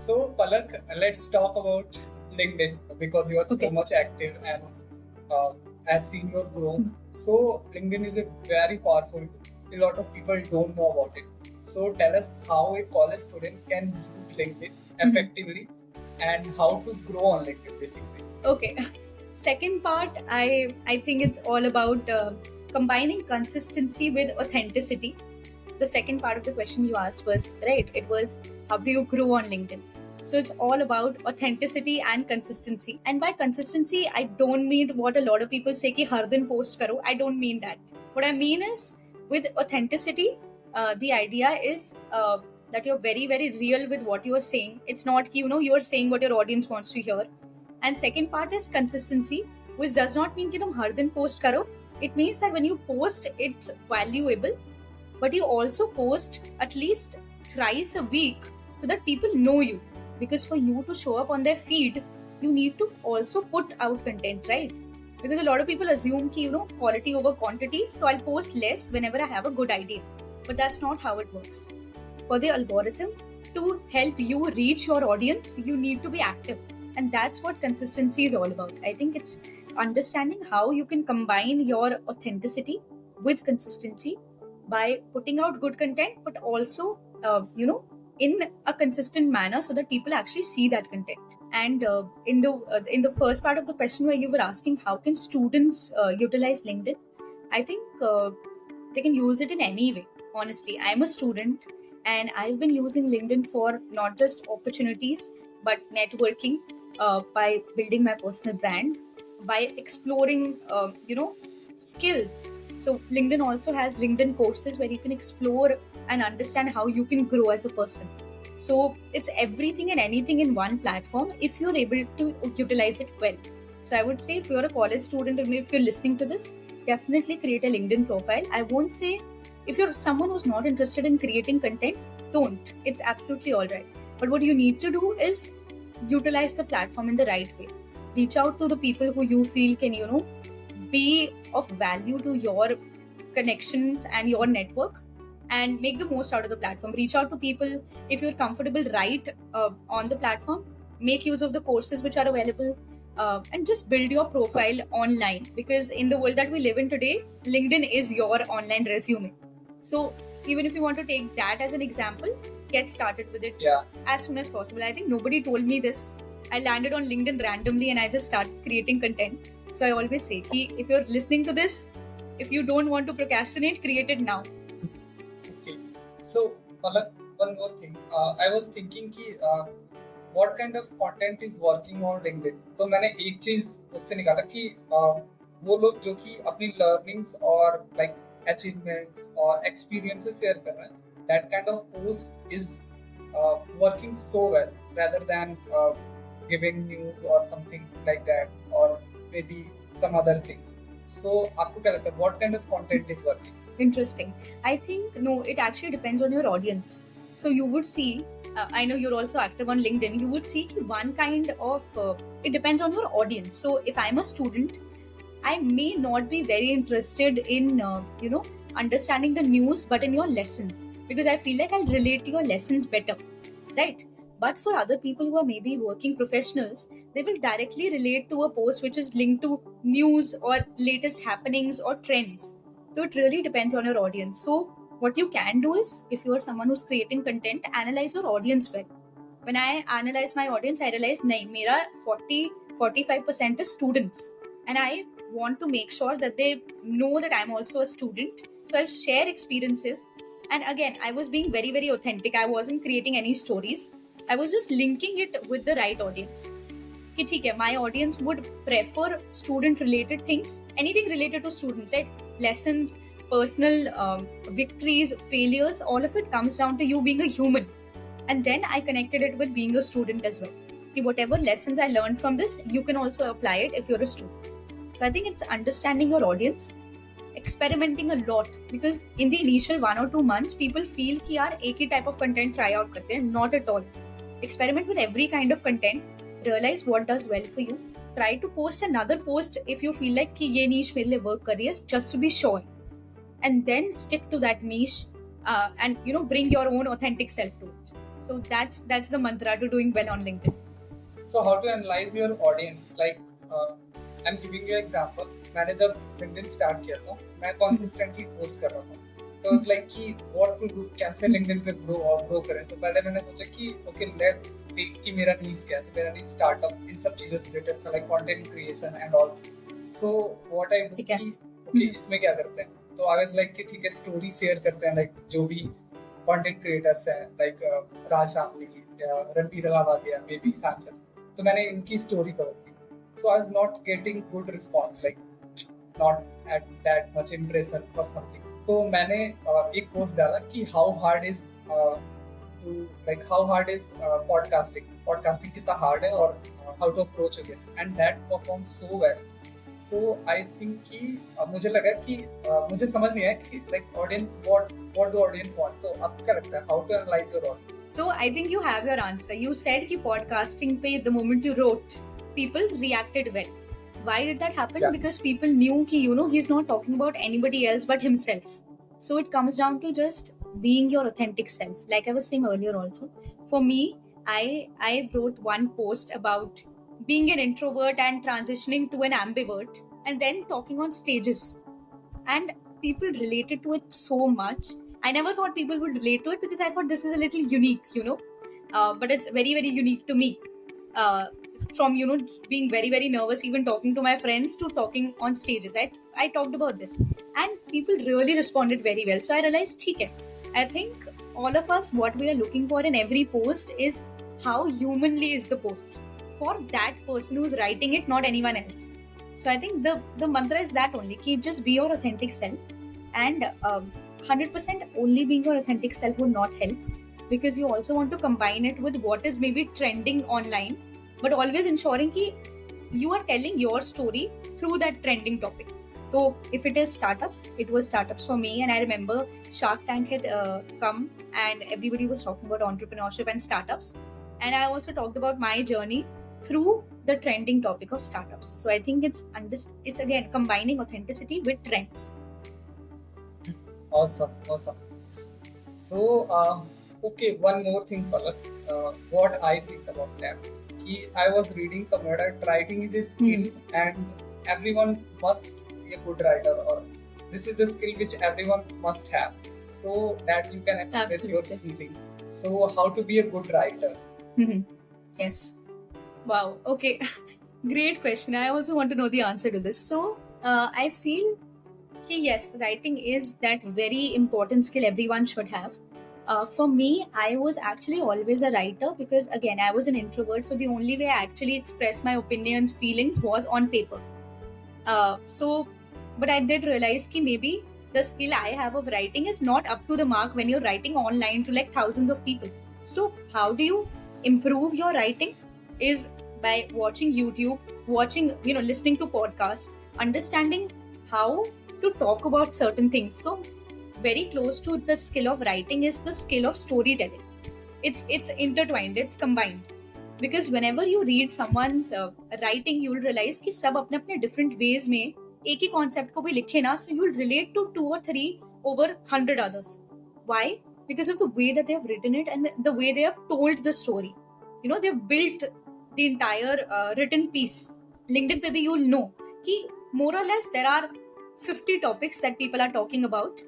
So, Palak, let's talk about LinkedIn because you are so much active and I've seen your growth. So, LinkedIn is a very powerful tool. A lot of people don't know about it. So, tell us how a college student can use LinkedIn effectively and how to grow on LinkedIn basically. Okay. Second part, I think it's all about combining consistency with authenticity. The second part of the question you asked was right. It was how do you grow on LinkedIn? So it's all about authenticity and consistency. And by consistency, I don't mean what a lot of people say ki har din post karo. I don't mean that. What I mean is with authenticity, the idea is that you're very, very real with what you are saying. It's not you're saying what your audience wants to hear. And second part is consistency, which does not mean कि तुम हर दिन post करो. It means that when you post, it's valuable, but you also post at least thrice a week so that people know you. Because for you to show up on their feed, you need to also put out content, right? Because a lot of people assume कि quality over quantity, so I'll post less whenever I have a good idea. But that's not how it works. For the algorithm to help you reach your audience, you need to be active. And that's what consistency is all about. I think it's understanding how you can combine your authenticity with consistency by putting out good content, but also, in a consistent manner so that people actually see that content. And in the first part of the question where you were asking how can students utilize LinkedIn, I think they can use it in any way. Honestly, I'm a student and I've been using LinkedIn for not just opportunities but networking, by building my personal brand, by exploring, skills. So LinkedIn also has LinkedIn courses where you can explore and understand how you can grow as a person. So it's everything and anything in one platform if you're able to utilize it well. So I would say if you're a college student and if you're listening to this, definitely create a LinkedIn profile. I won't say if you're someone who's not interested in creating content, don't. It's absolutely all right. But what you need to do is utilize the platform in the right way. Reach out to the people who you feel can, be of value to your connections and your network, and make the most out of the platform. Reach out to people if you're comfortable, right, on the platform. Make use of the courses which are available, and just build your profile online, because in the world that we live in today, LinkedIn is your online resume. So even if you want to take that as an example, get started with it as soon as possible. I think nobody told me this. I landed on LinkedIn randomly and I just started creating content. So I always say, if you're listening to this, if you don't want to procrastinate, create it now. Okay. So, Palak, one more thing. I was thinking कि what kind of content is working on LinkedIn. तो मैंने एक चीज उससे निकाला कि वो लोग जो कि अपनी learnings और like achievements or experiences share कर रहे हैं, that kind of post is working so well rather than giving news or something like that, or maybe some other things. So आपको क्या लगता है what kind of content is working? Interesting. I think no, it actually depends on your audience. So you would see, I know you're also active on LinkedIn. You would see one kind of it depends on your audience. So if I'm a student, I may not be very interested in understanding the news, but in your lessons, because I feel like I'll relate to your lessons better, right? But for other people who are maybe working professionals, they will directly relate to a post which is linked to news or latest happenings or trends. So it really depends on your audience. So what you can do is, if you are someone who's creating content, analyze your audience well. When I analyze my audience, I realize nahi, mera 40-45% is students, and I want to make sure that they know that I'm also a student. So I'll share experiences. And again, I was being very, very authentic. I wasn't creating any stories. I was just linking it with the right audience. कि ठीक है, my audience would prefer student related things, anything related to students, right? Lessons, personal victories, failures, all of it comes down to you being a human. And then I connected it with being a student as well. कि whatever lessons I learned from this, you can also apply it if you're a student. So I think it's understanding your audience, experimenting a lot, because in the initial 1 or 2 months, people feel कि यार एक ही type of content try out करते हैं. Not at all. Experiment with every kind of content. Realize what does well for you. Try to post another post if you feel like कि ये niche मेरे लिए work कर रही है, just to be sure. And then stick to that niche, and bring your own authentic self to it. So that's the mantra to doing well on LinkedIn. So how to analyze your audience? Like I'm giving you example. मैंने जब LinkedIn start किया था, मैं consistently post कर रहा था. तो it's like कि what to do, कैसे LinkedIn पे grow करें. तो पहले मैंने सोचा कि okay let's take कि मेरा niche क्या है. तो मेरा niche startup इन सब चीजों से related था, like content creation and all. So what I do कि okay इसमें क्या करते हैं. तो I was like कि ठीक है story share करते हैं, like जो भी content creators हैं, like राज शामली या रणबीर अलावादिया, maybe सैमसन. तो मैंने इनकी स्टोरी कवर की. So I was not getting good response, like not at that much impression or something. तो मैंने एक पोस्ट डाला कि how hard is podcasting कितना hard है और how to approach a guest, and that performed so well. So I think कि मुझे लगा कि मुझे समझ नहीं आया कि like audience what do audience want. तो आपको क्या लगता है how to analyze your audience? So I think you have your answer. You said कि podcasting पे the moment you wrote, people reacted well. Why did that happen? Yeah. Because people knew कि he's not talking about anybody else but himself. So it comes down to just being your authentic self. Like I was saying earlier also, for me, I wrote one post about being an introvert and transitioning to an ambivert and then talking on stages. And people related to it so much. I never thought people would relate to it because I thought this is a little unique, but it's very, very unique to me. From, being very, very nervous, even talking to my friends to talking on stages. I talked about this and people really responded very well. So I realized, okay, I think all of us, what we are looking for in every post is how humanly is the post for that person who's writing it, not anyone else. So I think the mantra is that only, keep just be your authentic self, and 100% only being your authentic self would not help, because you also want to combine it with what is maybe trending online, but always ensuring that you are telling your story through that trending topic. So if it is startups, it was startups for me, and I remember Shark Tank had come and everybody was talking about entrepreneurship and startups, and I also talked about my journey through the trending topic of startups. So I think it's again combining authenticity with trends. Awesome. So okay, one more thing, Palakh. What I think about that, I was reading somewhere that writing is a skill and everyone must be a good writer, or this is the skill which everyone must have, so that you can express your feelings. So how to be a good writer? Yes. Wow. Okay. Great question. I also want to know the answer to this. So I feel yes, writing is that very important skill everyone should have. For me, I was actually always a writer because, again, I was an introvert. So the only way I actually expressed my opinions, feelings was on paper. But I did realize that maybe the skill I have of writing is not up to the mark when you're writing online to like thousands of people. So how do you improve your writing? Is by watching YouTube, listening to podcasts, understanding how to talk about certain things. So very close to the skill of writing is the skill of storytelling. It's intertwined, it's combined. Because whenever you read someone's writing, you'll realize कि सब अपने अपने different ways में एक ही concept को भी लिखे ना, so you'll relate to 2 or 3 over 100 others. Why? Because of the way that they have written it and the way they have told the story. They've built the entire written piece. LinkedIn pe bhi you'll know कि more or less there are 50 topics that people are talking about,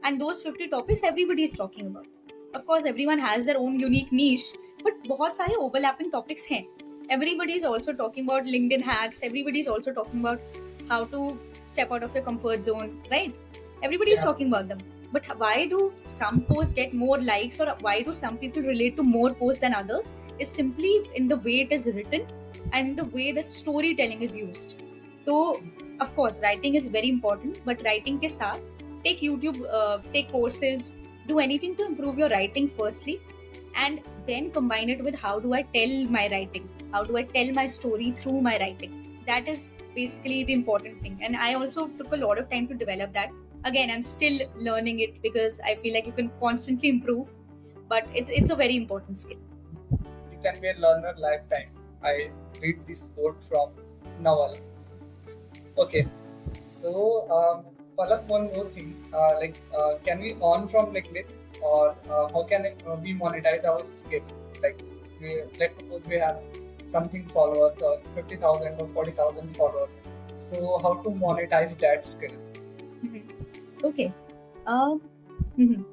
and those 50 topics everybody is talking about. Of course, everyone has their own unique niche, but बहुत सारे overlapping topics हैं. Everybody is also talking about LinkedIn hacks. Everybody is also talking about how to step out of your comfort zone, right? Everybody is talking about them. But why do some posts get more likes, or why do some people relate to more posts than others? Is simply in the way it is written and the way that storytelling is used. So, of course, writing is very important, but writing ke saath, take YouTube, take courses, do anything to improve your writing firstly, and then combine it with how do I tell my writing, how do I tell my story through my writing. That is basically the important thing, and I also took a lot of time to develop that. Again, I'm still learning it because I feel like you can constantly improve, but it's a very important skill. You can be a learner lifetime. I read this quote from Naval. Okay, so Palakh, one more thing. Can we earn from LinkedIn? or how can we monetize our skill? Like, let's suppose we have something followers or 50,000 or 40,000 followers. So how to monetize that skill? Okay. Um, mhm.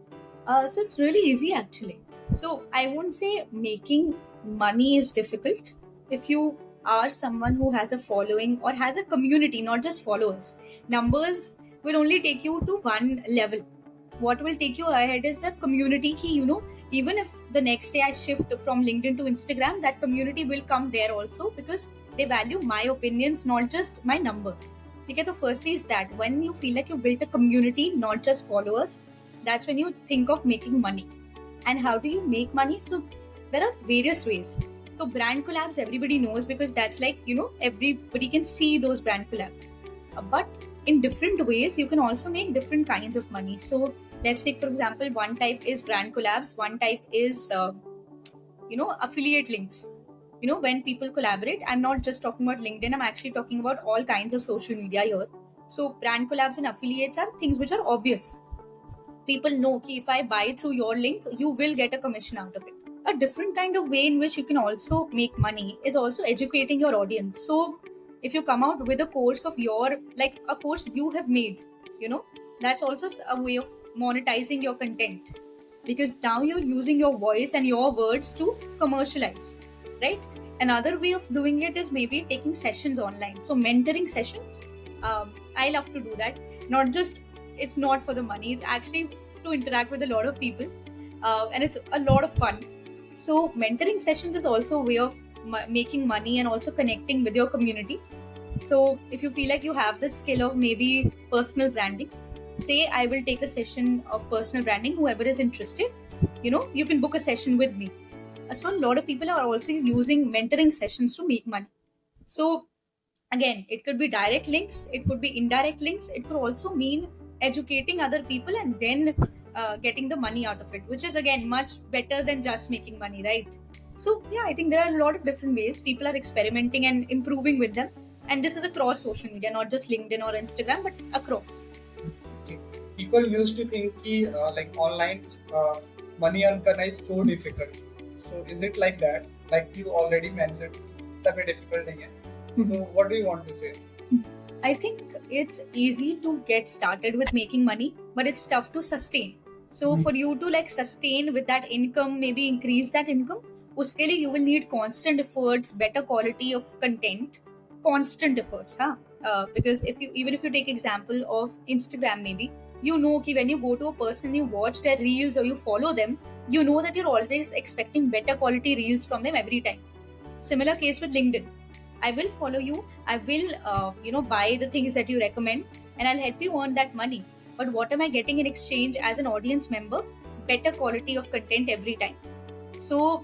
So it's really easy actually. So I won't say making money is difficult if you are someone who has a following or has a community, not just followers. Numbers will only take you to one level. What will take you ahead is the community key, even if the next day I shift from LinkedIn to Instagram, that community will come there also because they value my opinions, not just my numbers. Okay, so firstly is that when you feel like you built a community, not just followers, that's when you think of making money. And how do you make money? So there are various ways. So brand collabs everybody knows because that's like, everybody can see those brand collabs. But in different ways, you can also make different kinds of money. So let's take, for example, one type is brand collabs, one type is, affiliate links. When people collaborate, I'm not just talking about LinkedIn, I'm actually talking about all kinds of social media here. So brand collabs and affiliates are things which are obvious. People know that if I buy through your link, you will get a commission out of it. A different kind of way in which you can also make money is also educating your audience. So if you come out with a course of like a course you have made, that's also a way of monetizing your content, because now you're using your voice and your words to commercialize, right? Another way of doing it is maybe taking sessions online. So mentoring sessions, I love to do that. Not just, it's not for the money, it's actually to interact with a lot of people, and it's a lot of fun. So mentoring sessions is also a way of making money and also connecting with your community. So if you feel like you have the skill of maybe personal branding, say I will take a session of personal branding, whoever is interested, you can book a session with me. So a lot of people are also using mentoring sessions to make money. So again, it could be direct links, it could be indirect links, it could also mean educating other people and then getting the money out of it, which is again much better than just making money, right? So yeah, I think there are a lot of different ways people are experimenting and improving with them, and this is across social media, not just LinkedIn or Instagram, but across. Okay. People used to think ki, like online money earn करना is so difficult. So is it like that? Like you already mentioned, इतना भी difficult नहीं है. So what do you want to say? I think it's easy to get started with making money, but it's tough to sustain. So for you to like sustain with that income, maybe increase that income, uske liye you will need constant efforts, better quality of content, constant efforts, huh? Because if you take example of Instagram, maybe ki when you go to a person, you watch their reels or you follow them, you know that you're always expecting better quality reels from them every time. Similar case with LinkedIn. I will follow you. I will, buy the things that you recommend, and I'll help you earn that money. But what am I getting in exchange as an audience member? Better quality of content every time. So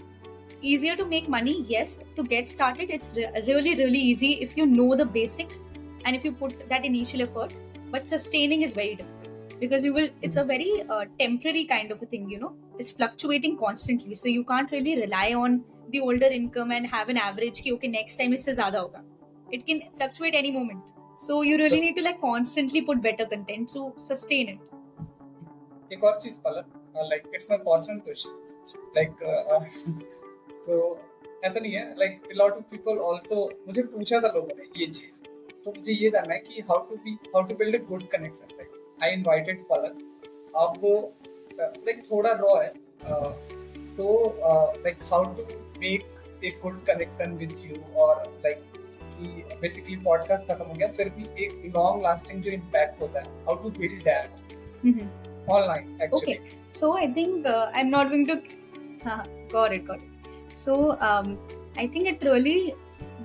easier to make money, yes. To get started, it's really, really easy if you know the basics and if you put that initial effort. But sustaining is very difficult because it's a very temporary kind of a thing. It's fluctuating constantly, so you can't really rely on the older income and have an average ki okay, next time isse zyada hoga. It can fluctuate any moment, so you really need to like constantly put better content to sustain it. एक और चीज पलक, like it's my personal question, like so ऐसा नहीं है, like a lot of people also मुझे पूछा था लोगों ने ये चीज, तो मुझे ये जानना है कि how to build a good connection. Like I invited Palak, अब like थोड़ा raw है, तो like how to make a good connection with you, or like कि basically podcast खत्म हो गया फिर भी एक long lasting जो impact होता है, how to build that online actually. Okay, so I think I'm not going to got it. So I think it really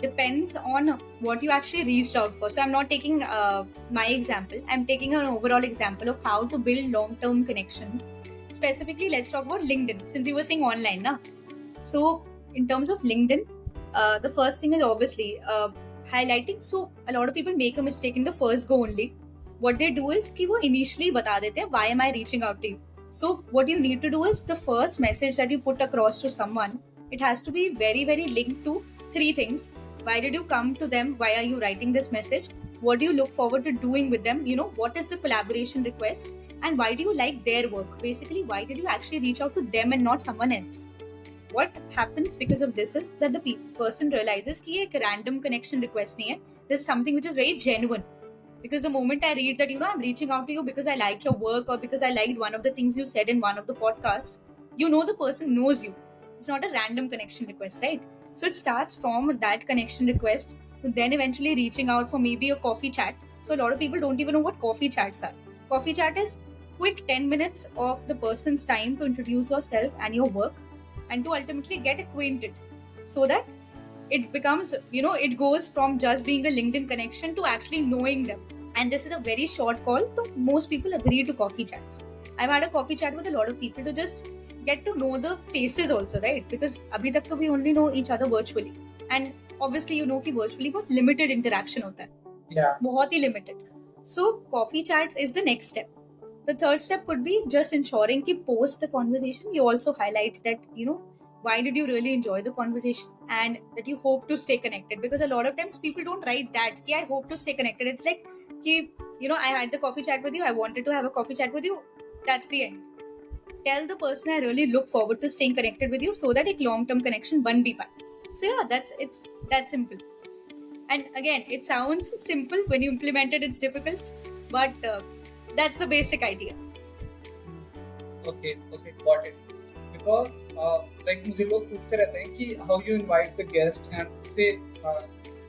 depends on what you actually reached out for. So I'm not taking my example, I'm taking an overall example of how to build long-term connections. Specifically, let's talk about LinkedIn, since you were saying online na. So in terms of LinkedIn, the first thing is obviously highlighting. So a lot of people make a mistake in the first go only. What they do is कि वो initially बता देते हैं why am I reaching out to you. So what you need to do is the first message that you put across to someone, it has to be very, very linked to three things. Why did you come to them? Why are you writing this message? What do you look forward to doing with them? What is the collaboration request? and why do you like their work? Basically, why did you actually reach out to them and not someone else? What happens because of this is that the person realizes कि ये एक random connection request नहीं है. This is something which is very genuine. Because the moment I read that, I'm reaching out to you because I like your work or because I liked one of the things you said in one of the podcasts, the person knows you. It's not a random connection request, right? So it starts from that connection request to then eventually reaching out for maybe a coffee chat. So a lot of people don't even know what coffee chats are. Coffee chat is quick 10 minutes of the person's time to introduce yourself and your work and to ultimately get acquainted, so that it becomes, it goes from just being a LinkedIn connection to actually knowing them. And this is a very short call, so most people agree to coffee chats. I've had a coffee chat with a lot of people to just get to know the faces also, right? Because abhi tak to we only know each other virtually, and obviously कि virtually बहुत limited interaction होता है. Yeah. बहुत ही limited. So coffee chats is the next step. The third step could be just ensuring कि post the conversation you also highlight that, why did you really enjoy the conversation and that you hope to stay connected. Because a lot of times people don't write that कि I hope to stay connected. It's like कि, I had the coffee chat with you, I wanted to have a coffee chat with you. That's the end. Tell the person I really look forward to staying connected with you so that एक long-term connection बन भी पाए. So yeah, it's that simple. And again, it sounds simple. When you implement it, it's difficult. But that's the basic idea. Okay, got it. Because like मुझे लोग पूछते रहते हैं कि how you invite the guest and उससे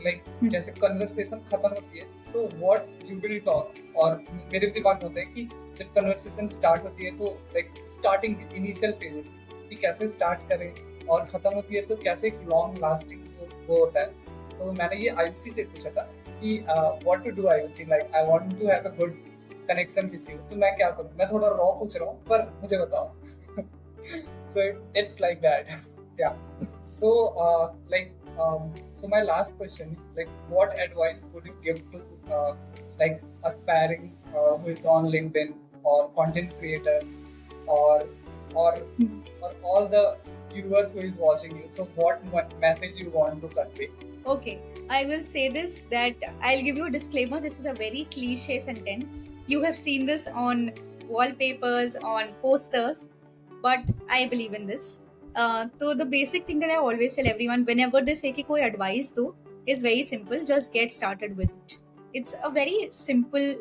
like जैसे conversation खत्म होती है, so what you will talk. और मेरे भी दिमाग में होता है कि जब conversation start होती है तो like starting initial phases कि कैसे start करें और खत्म होती है तो कैसे एक long lasting वो होता है. तो मैंने ये आयुषी से पूछा था कि what to do Ayushi, like I want to have a good connection with you. तो मैं क्या करूँ? मैं थोड़ा raw पूछ रहा हूँ पर मुझे बताओ. So it's like that. Yeah. So so my last question is like, what advice would you give to like aspiring who is on LinkedIn or content creators or all the viewers who is watching you? So what message you want to convey? Okay, I will say this, that I'll give you a disclaimer. This is a very cliche sentence. You have seen this on wallpapers, on posters, but I believe in this. So the basic thing that I always tell everyone whenever they say कि कोई advice दो is very simple. Just get started with it. It's a very simple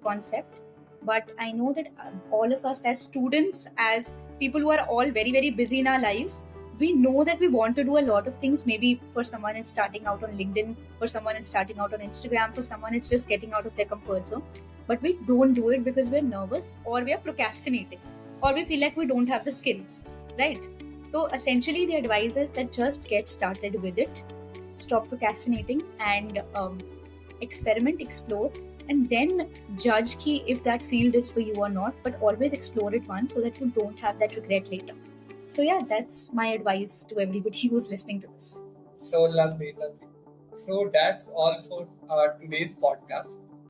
concept, but I know that all of us as students, as people who are all very, very busy in our lives, we know that we want to do a lot of things. Maybe for someone it's starting out on LinkedIn, for someone it's starting out on Instagram, for someone it's just getting out of their comfort zone. But we don't do it because we're nervous or we are procrastinating or we feel like we don't have the skills, right? So essentially the advice is that just get started with it, stop procrastinating and experiment, explore, and then judge ki if that field is for you or not, but always explore it once so that you don't have that regret later. So yeah, that's my advice to everybody who's listening to this. So lovely. So that's all for today's podcast.